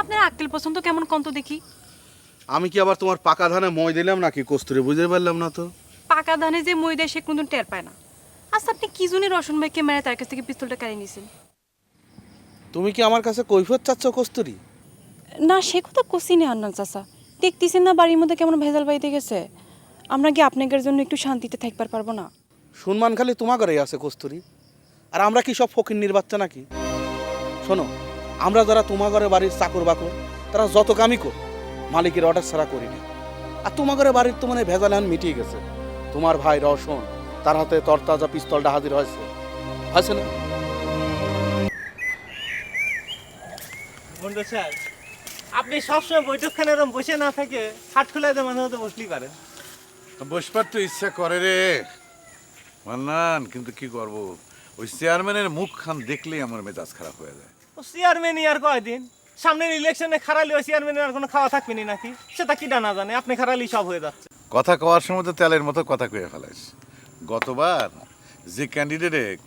আপনার আক্কেল পছন্দ কেমন কন্ত দেখি? আমি কি আবার তোমার পাকা ধানে মই দিলাম নাকি কস্তুরি, বুঝতে পারলাম না তো। পাকা ধানে যে মই দেয় সে কোনদিন টের পায় না। আচ্ছা আপনি কি জন্য রসুন ভাইকে মেরে তার কাছ থেকে পিস্তলটা কেড়ে নিয়েছেন? তুমি কি আমার কাছে কৈফিয়ত চাচ্ছ কস্তুরি? না সে কথা কষি নে আন্নাল চাচা, দেখতেছেন না বাড়ির মধ্যে কেমন ভেজাল বাড়িতে গেছে। আমরা কি আপনাদের জন্য একটু শান্তিতে থাকবার পারবো না? সম্মান খালি তোমার ঘরেই আছে কস্তুরি, আর আমরা কি সব ফকিন্নির বাচ্চা নাকি? শোনো, আমরা যারা তোমার ঘরে বাড়ির চাকর বাকর, তারা যত কামই কর মালিকের অর্ডার ছাড়া করি না। আর তোমার ঘরে বাড়ির তো মানে ভেজাল এখন মিটিয়ে গেছে, তোমার ভাই রওশন তার হাতে তরতাজা পিস্তলটা হাজির হয়েছে, আছে না? বন্ধু স্যার, আপনি সবসময় বৈঠকখানে এরকম বসে না থেকে হাট খোলা মাঝে মধ্যে বসলেই পারেন। বসবার তো ইচ্ছা করে রে মান্নান, কিন্তু কি করব, ওই চেয়ারম্যানের মুখ খান দেখলেই আমার মেজাজ খারাপ হয়ে যায়। ও চেয়ারম্যানই আর কয়দিন, সামনের ইলেকশনে খারালি ওই চেয়ারম্যানের আর কোনো খাওয়া থাকবে না নাকি? সেটা কি না জানে, আপনি খারালি সব হয়ে যাচ্ছে। কথা কওয়ার সময় তো তেলের মতো কথা কয়ে ফেলাইস। গতবার যে ক্যান্ডিডেট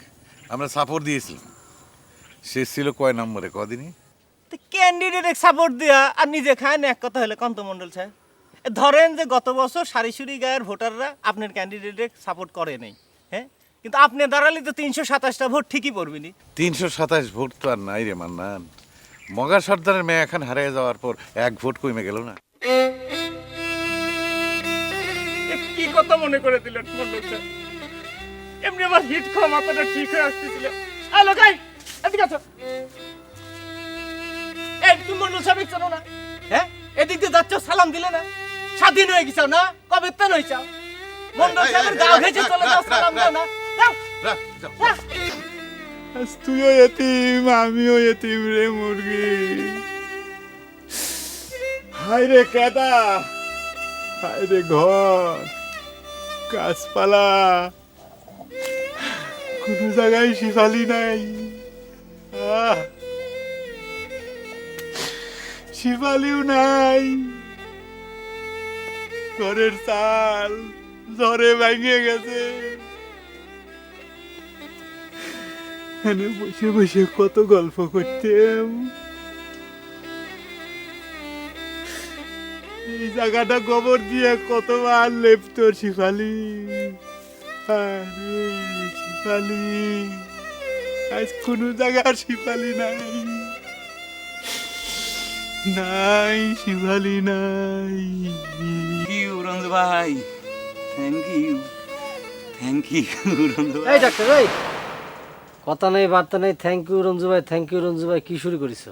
আমরা সাপোর্ট দিয়েছিলাম, শেষ ছিল কয় নম্বরে কদিনই? ক্যান্ডিডেট সাপোর্ট দিয়া আর নিজে খায় না, এক কথা হলে কন্তমণ্ডল সাহেব। ধরেন যে গত বছর সারিসুরি গায়ের ভোটাররা আপনার ক্যান্ডিডেটে সাপোর্ট করে নাই, হ্যাঁ, কিন্তু আপনি দাঁড়ালে তো 327টা ভোট ঠিকই পড়বিনি। 327 ভোট তো আর নাই রে মান্নান। মগা সর্দারের মেয়ে এখন হারিয়ে যাওয়ার পর এক ভোট কমে গেল না। এ কি কথা মনে করে দিলেন মন্ডল সাহেব? এমনি আমার হিট খাওয়া মাথাটা ঠিক হয়ে আসতেছিল। হ্যালো গাই, এদিকে আসো। এই তুমি মন্ডল সাহেব জানো না, হ্যাঁ, এদিক দিয়ে যাচ্ছ, সালাম দিলে না? স্বাধীন হয়ে গেছাও না? কবে তেন হয়েছাও? মন্ডল সাহেবের গাও ঘেঁচে চলে যাও, সালাম দাও না? যাও। তুইও এতিম, আমিও এতিম রে মুরগি। হায় রে কেদা, হায় রে ঘর, গাছপালা, কোনো জায়গায় শিফালি নাই। শিফালিও নাই, ঘরের চাল ঝড়ে ভেঙে গেছে। এখানে বসে বসে কত গল্প করতাম। এই জায়গাটা গোবর দিয়ে কতবার লেপতো শিফালি। আরে শিফালি, আজ কোনো জায়গার শিফালি নাই, নাই শিফালি নাই। ইউ রঞ্জু ভাই, thank you, thank you Ranju ভাই। এই ডাক্তার, এই কথা নেই বার্তা নেই, থ্যাংক ইউ রঞ্জু ভাই, থ্যাংক ইউ রঞ্জু ভাই, কি শুরু করিস?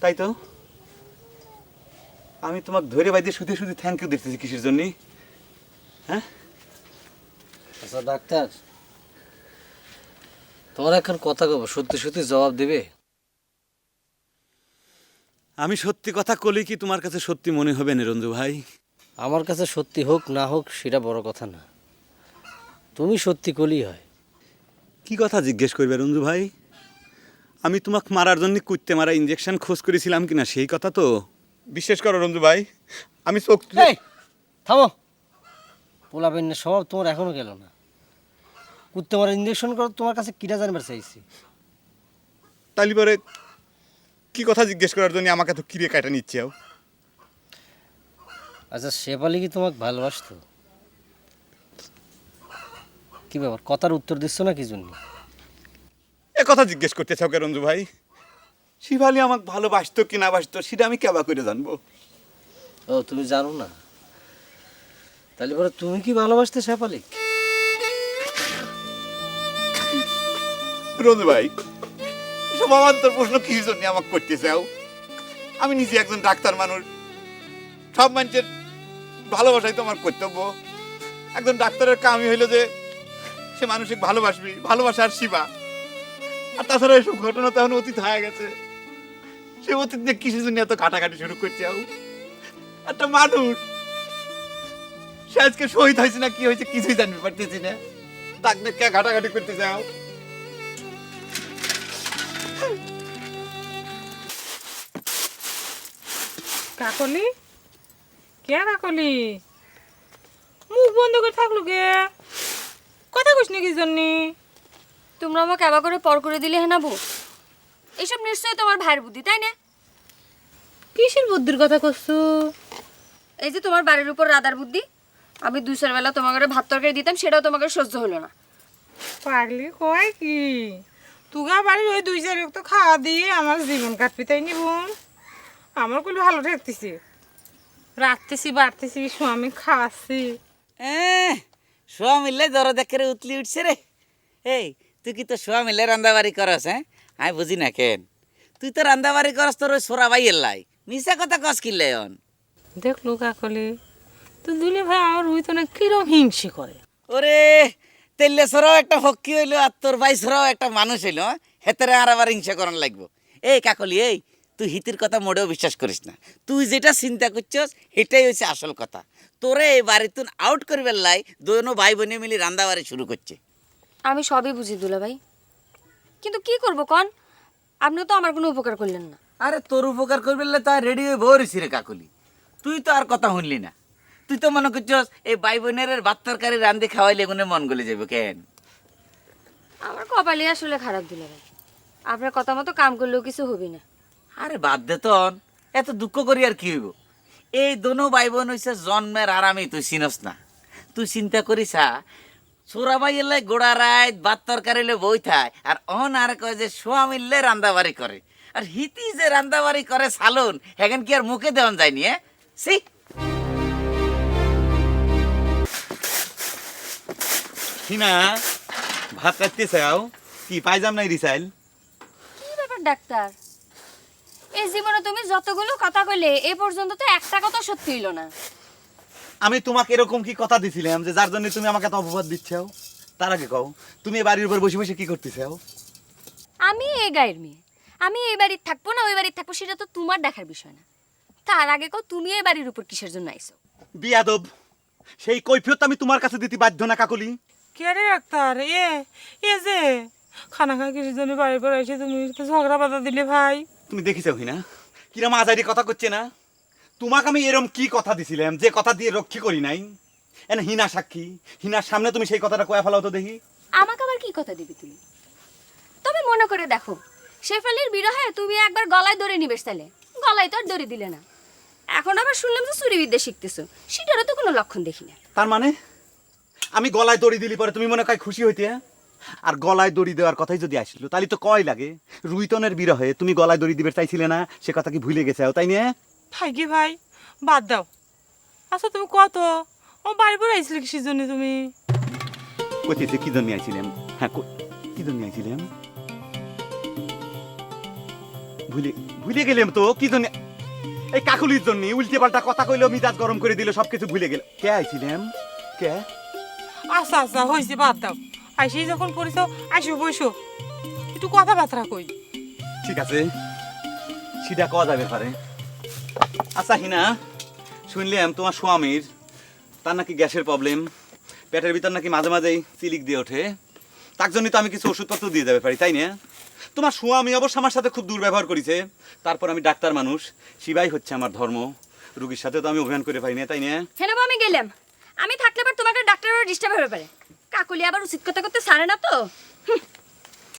তাই তো আমি তোমাকে ধরে বাইতে শুধু শুধু থ্যাংক ইউ দিতেছি কিসের জন্য? হ্যাঁ আচ্ছা ডাক্তার, তোমার এখন কথা কব, সত্যি সত্যি জবাব দিবে? আমি সত্যি কথা কলি কি তোমার কাছে সত্যি মনে হবে না রঞ্জু ভাই? আমার কাছে সত্যি হোক না হোক সেটা বড় কথা না, তুমি সত্যি কলি হয়। কি কথা জিজ্ঞেস করবে রঞ্জু ভাই? আমি তোমাকে মারার জন্য কুত্তে মারা ইঞ্জেকশন খোঁজ করেছিলাম কিনা সেই কথা তো বিশ্বাস করো রঞ্জু ভাই। আমি চোখ এই থামো, পোলাবেনের স্বভাব তোমার এখনো গেল না। কুত্তে মারা ইঞ্জেকশন করো, তোমার কাছে কিনা জানবার চাইছি। তালি পরে কি কথা জিজ্ঞেস করার জন্য আমাকে তো কিরে কাটা নিচ্ছে? আচ্ছা শেফালি কি তোমাকে ভালোবাসতো? কি ব্যাপার, কথার উত্তর দিচ্ছ না কি জন্য? এ কথা জিজ্ঞেস করতে চাও কে রঞ্জু ভাই? শিবালি আমাকে ভালোবাসতো কি না বাসতো সেটা আমি কেবা করে জানবো? ও তুমি জানো না? তাহলে পরে তুমি কি ভালোবাসতে শেফালি? রঞ্জু ভাই, এসব অবান্তর প্রশ্ন কিসের জন্য আমাকে করতে চাও? আমি নিজে একজন ডাক্তার মানুষ, সব মানুষের ভালোবাসাই তো আমার কর্তব্য। একজন ডাক্তারের কামই হইলো যে সে মানুষকে ভালোবাসবি, ভালোবাসার শিবা। আর তাছাড়া এসব ঘটনা তো এখন অতীত হয়ে গেছে, সে অতীত নিয়ে কিসের জন্য এত কাটাকাটি শুরু করতে চাও? একটা মানুষ সে আজকে শহীদ হয়েছে না কি হয়েছে কিছুই জানতে পারতেছি না, তাকে নিয়ে কে ঘাটাঘাটি করতে চাও? কাকলি, কে কাকলি? মুখ বন্ধ করে থাকলো কে? কথা কইস না কি জন্যে? তোমরা আমাকে আবার করে পর করে দিলে হ্যাঁ না বউ? এইসব নিশ্চয়ই তোমার ভাইয়ের বুদ্ধি, তাই না? কিসের বুদ্ধির কথা করছো? এই যে তোমার বাড়ির উপর রাধার বুদ্ধি। আমি 2 বেলা তোমাকে ভাত তরকারি দিতাম, সেটাও তোমাকে সহ্য হলো না। পাগলি কয় কি? তুগা বাড়ির ওই 2-4 তো খাওয়া দিয়ে আমার জীবন কাটবি, তাই নি বোন? আমার কইলে ভালো ঠেকতেছি, রাখতেছি বাড়তেছি, স্বামী খাওয়াচ্ছি। সোয়া মিললে দর দেখে উতলি উঠছে রে। এই তুই কি তো সোয়া মিললে রান্দাবাড়ি করস? হ্যাঁ আমি বুঝি না কেন তুই তো রান্দাবাড়ি করস তোর ওই সোরা ভাই এলাই মিশা কথা কস কিনলে অন? দেখলো কাকলি, তো দুলে ভাই আমার হইতো না কিরম হিংসে করে। ওরে তেলে সরাও একটা হকি হইলো আর তোর ভাই সরাও একটা মানুষ হইলো, হেতেরে আর আবার হিংসা করার লাগবো? এই কাকলি, এই তুই হিতির কথা মোটেও বিশ্বাস করিস না। তুই যেটা চিন্তা করছস এটাই হচ্ছে আসল কথা। তোরে এই বাড়িতে আউট করবার লাই দোনো ভাই বোনে মিলে রান্দাবাড়ি শুরু করছে। আমি সবই বুঝি দুলা ভাই, কিন্তু কি করব কন? আপনিও তো আমার কোনো উপকার করলেন না। আরে তোর উপকার করবে তাই রেডি হয়ে বসেছি রে কাকলি, তুই তো আর কথা শুনলি না। তুই তো মনে করছস এই ভাই বোনের ভাত তরকারি রান্ধি খাওয়াইলে এগুলো মন গলে যাবে কেন? আমার কপালে আসলে খারাপ দিল ভাই, আপনার কথা মতো কাম করলেও কিছু হবে না। আরে বাদ দে তন, এত দুঃখ করি আর কি হইব? এই দোনো ভাই বোন হইছে জন্মের আরামই, তুই চিনস না। তুই চিন্তা করিস ছোড়া ভাই এলে গোড়া রাত ভাত তরকারিলে বই থায়, আর অন আর কয় যে সোয়া মিললে রান্দাবাড়ি করে, আর হিতি যে রান্দাবাড়ি করে সালুন হেগেন কি আর মুখে দেওয়ান যায়নি? সি হিনা ভাত কাটতে চাও কি পাইজাম নাই রিসাইল? কি ব্যাপার ডাক্তার, এই জীবনে তুমি যতগুলো কথা কইলে এ পর্যন্ত তো একটা কথা সত্যি হইল না। আমি তোমাকে এরকম কি কথা দিছিলাম যে যার জন্য তুমি আমাকে এত অপবাদ দিচ্ছাও? তার আগে কও, তুমি এই বাড়ির উপর বসে বসে কি করতেছাও? আমি এই গায়ের মেয়ে, আমি এই বাড়ির থাকবো না ওই বাড়ির থাকবো সেটা তো তোমার দেখার বিষয় না। তার আগে কও তুমি এই বাড়ির উপর কিসের জন্য আইছো? বিয়াদব, সেই কৈফিয়ত আমি তোমার কাছে দিতে বাধ্য না কাকলি। কে রে ডাক্তার? এ যে খানা খা কিসের জন্য বাড়ির পর এসে তুমি তো ঝগড়া বাধা দিলে ভাই। তুমি দেখিছাও হিনা কিরম আজারি কথা করছে না? তোমাকে আমি এরম কি কথা দিছিলাম যে কথা দিয়ে রক্ষী করি নাই? এনে হিনা সাক্ষী, হিনার সামনে তুমি সেই কথাটা কয়া ফেলাও তো দেখি। আমাকে আবার কি কথা দিবি তুমি? তবে মনে করে দেখো, শেফালির বিরহে তুমি একবার গলায় দড়ি নিবেশ, তাহলে গলায় তো আর দড়ি দিলে না। এখন আবার শুনলাম যে চুরিবিদ্যা শিখতেছো, সেটারও তো কোনো লক্ষণ দেখি না। তার মানে আমি গলায় দড়ি দিলি পরে তুমি মনে হয় খুশি হইতে? আর গলায় দড়ি দেওয়ার কথাই যদি আসলো তাহলে তো কয় লাগে রুইতনের বিরহে তুমি গলায় দড়ি দিবে চাইছিলে না, সে কথা কি ভুলে গেছে তাই নিয়ে? ভাই কি ভাই বাদ দাও। আচ্ছা তুমি কত ও বাড়ি পর আইছিলে কিসের জন্য তুমি? কইতেছে কি জন্য আইছিলাম? হ্যাঁ কি জন্য আইছিলাম ভুলে গেলাম তো। কি জন্য? এই কাকুলির জন্য উল্টে পাল্টা কথা কইলো, মিজাজ গরম করে দিল, সবকিছু ভুলে গেল। কে আইছিলাম? কে? আচ্ছা আচ্ছা হয়েছে বাদ দাও। আইসি যখন করিস আইসো বইসো, একটু কথাবার্তা কই। ঠিক আছে, সেটা কওয়া যাবে পারে। আচ্ছা হিনা, শুনলাম তোমার স্বামীর তার নাকি গ্যাসের প্রবলেম, পেটের ভিতর নাকি মাঝে মাঝেই চিলিক দিয়ে ওঠে। তার জন্য তো আমি কিছু ওষুধপত্র দিয়ে যাবে পারি, তাই না? তোমার স্বামী অবশ্য আমার সাথে খুব দুর্ব্যবহার করেছে, তারপর আমি ডাক্তার মানুষ, সেবাই হচ্ছে আমার ধর্ম। রুগীর সাথে তো আমি অভিমান করে পাই না, তাই না? হ্যাঁ আমি গেলাম, আমি থাকলে আবার তোমাকে ডাক্তারের ডিস্টার্ব হয়ে পারে। কাকুলি আবার উচিত কথা করতে ছাড়ে না তো।